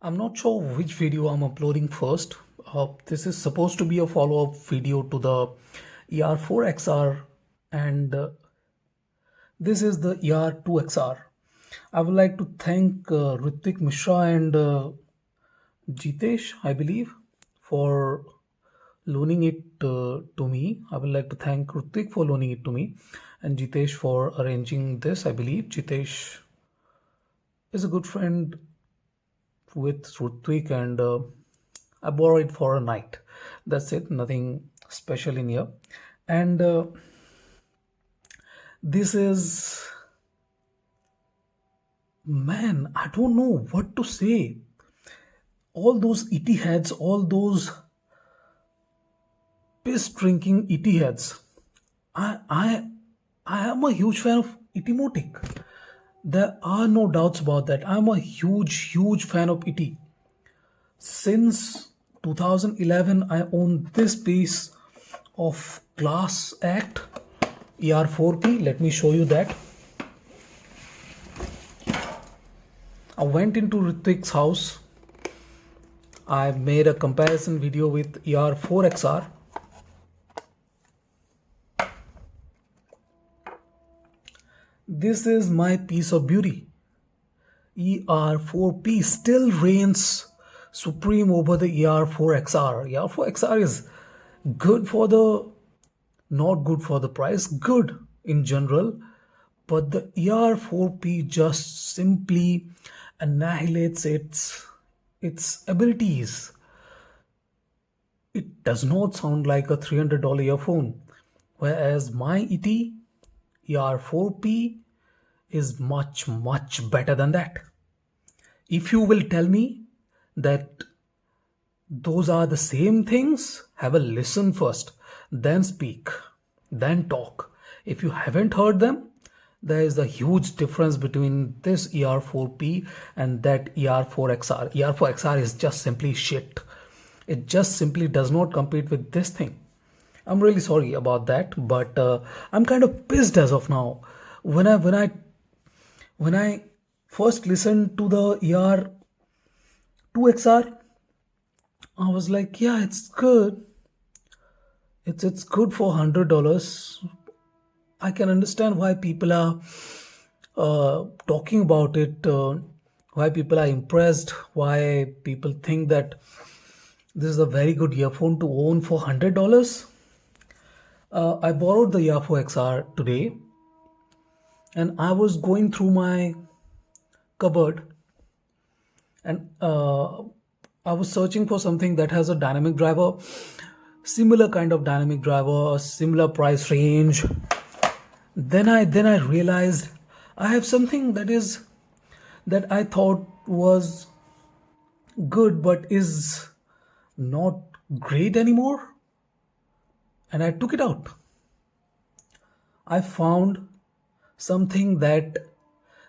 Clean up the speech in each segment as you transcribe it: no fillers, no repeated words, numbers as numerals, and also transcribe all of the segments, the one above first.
I'm not sure which video I'm uploading first. This is supposed to be a follow-up video to the ER4XR, and this is the ER2XR. I would like to thank Ritik Mishra and Jitesh, I believe, for loaning it to me. I would like to thank Ritik for loaning it to me and Jitesh for arranging this. I believe Jitesh is a good friend with Rutvik, and I borrowed it for a night. That's it, nothing special in here. And this is, man, I don't know what to say. All those ET heads, all those piss drinking ET heads. I, I, I am a huge fan of Etimotic. There are no doubts about that. I'm a huge, huge fan of ET. Since 2011, I own this piece of Class Act ER4P. Let me show you that. I went into Ritwik's house. I made a comparison video with ER4XR. This is my piece of beauty. ER4P still reigns supreme over the ER4XR. ER4XR is good for the, not good for the price, good in general, but the ER4P just simply annihilates its abilities. It does not sound like a $300 earphone, whereas my ER4P is much, much better than that. If you will tell me that those are the same things, have a listen first, then speak, then talk. If you haven't heard them, there is a huge difference between this ER4P and that ER4XR. ER4XR is just simply shit. It just simply does not compete with this thing. I'm really sorry about that, but I'm kind of pissed as of now. When I first listened to the ER2XR, I was like, yeah, it's good. It's good for $100. I can understand why people are talking about it, why people are impressed, why people think that this is a very good earphone to own for $100. I borrowed the ER4XR today, and I was going through my cupboard, and I was searching for something that has a dynamic driver, similar kind of dynamic driver, a similar price range. Then I realized I have something that I thought was good but is not great anymore, and I took it out. I found something that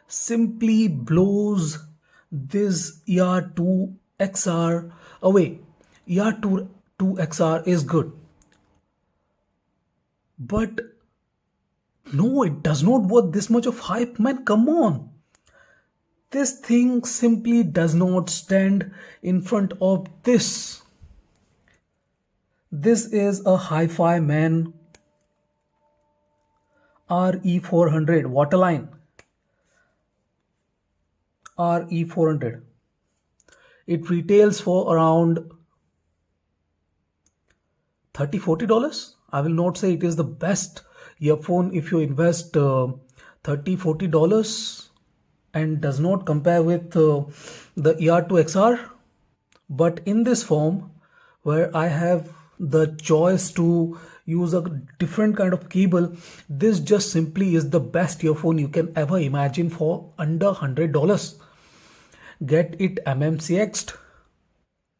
simply blows this ER2XR away. ER2XR is good, but no, it does not worth this much of hype, man. Come on. This thing simply does not stand in front of this. This is a Hi-Fi Man RE400 waterline. RE400. It retails for around $30-40. I will not say it is the best earphone if you invest $30-40 and does not compare with the ER2XR. But in this form, where I have the choice to use a different kind of cable, this just simply is the best earphone you can ever imagine for under $100. Get it MMCX'd.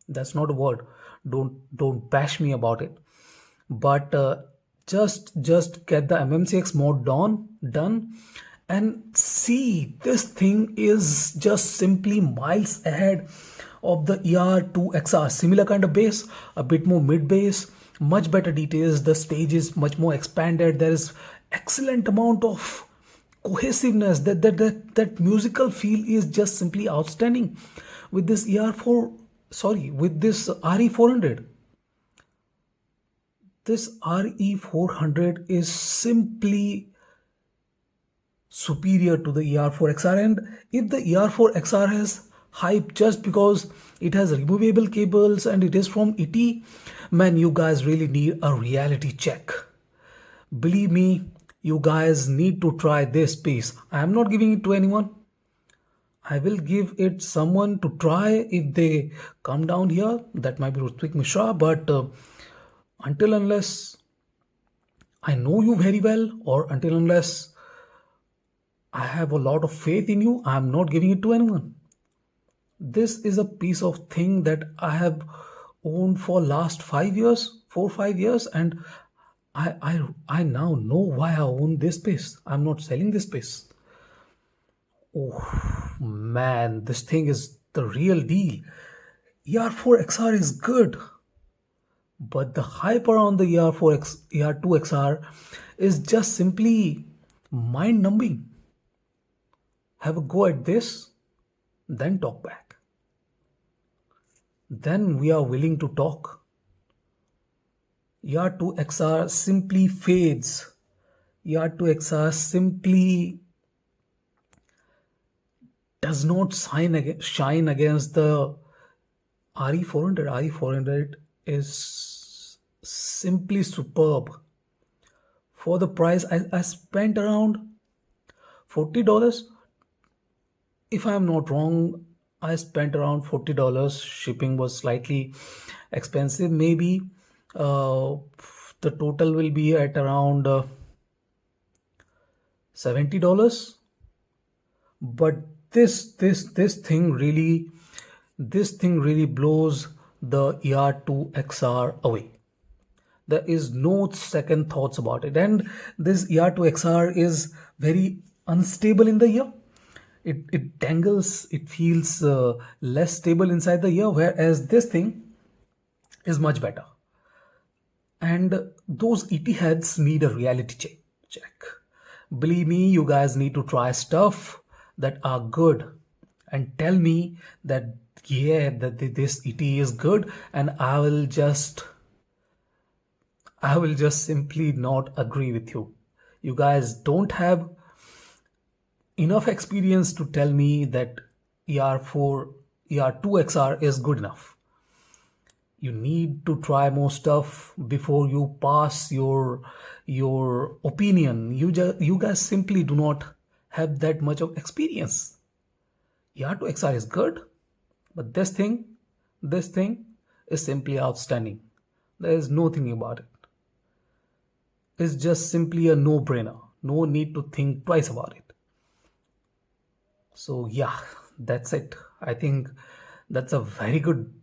That's not a word. Don't bash me about it. But just get the MMCX mode done, and see, this thing is just simply miles ahead of the ER2XR. Similar kind of bass, a bit more mid bass, much better details. The stage is much more expanded. There is excellent amount of cohesiveness. That musical feel is just simply outstanding. with this ER4, sorry, with this RE400. This RE400 is simply superior to the ER4XR. And if the ER4XR has hype just because it has removable cables and it is from ET, man, you guys really need a reality check. Believe me, you guys need to try this piece. I am not giving it to anyone. I will give it someone to try if they come down here. That might be Rutvik Mishra, but until unless I know you very well, or until unless I have a lot of faith in you, I am not giving it to anyone. This is a piece of thing that I have owned for last 5 years, 4 5 years, and I now know why I own this piece. I'm not selling this piece. Oh man, this thing is the real deal. ER4XR is good, but the hype around the ER2XR is just simply mind numbing. Have a go at this, then talk back. Then we are willing to talk. ER2XR simply fades. ER2XR simply does not shine against the RE400. RE400 is simply superb. For the price, I spent around $40. If I am not wrong, I spent around $40. Shipping was slightly expensive. Maybe the total will be at around $70. But this thing really blows the ER2XR away. There is no second thoughts about it. And this ER2XR is very unstable in the ear. It tangles, it feels less stable inside the ear, whereas this thing is much better. And those ET heads need a reality check. Believe me, you guys need to try stuff that are good and tell me that yeah, that this ET is good, and I will just simply not agree with you. You guys don't have enough experience to tell me that ER2XR is good enough. You need to try more stuff before you pass your opinion. You guys simply do not have that much of experience. ER2XR is good, but this thing is simply outstanding. There is no thinking about it. It's just simply a no-brainer. No need to think twice about it. So yeah, that's it. I think that's a very good,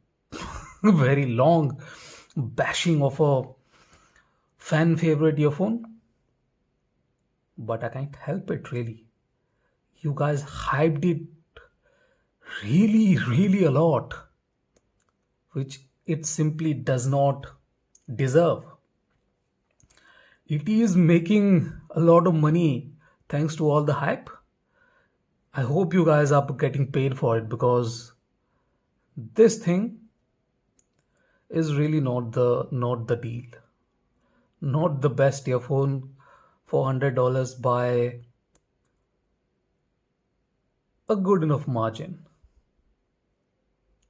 very long bashing of a fan favorite earphone. But I can't help it really. You guys hyped it really a lot, which it simply does not deserve. It is making a lot of money thanks to all the hype. I hope you guys are getting paid for it, because this thing is really not the deal. Not the best earphone for $100 by a good enough margin.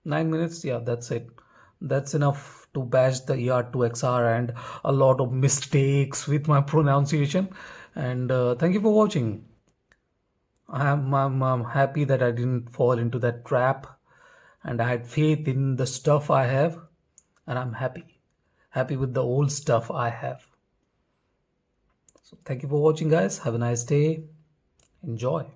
9 minutes, yeah, that's it. That's enough to bash the ER2XR and a lot of mistakes with my pronunciation. And thank you for watching. I'm happy that I didn't fall into that trap, and I had faith in the stuff I have, and I'm happy with the old stuff I have. So thank you for watching, guys. Have a nice day. Enjoy.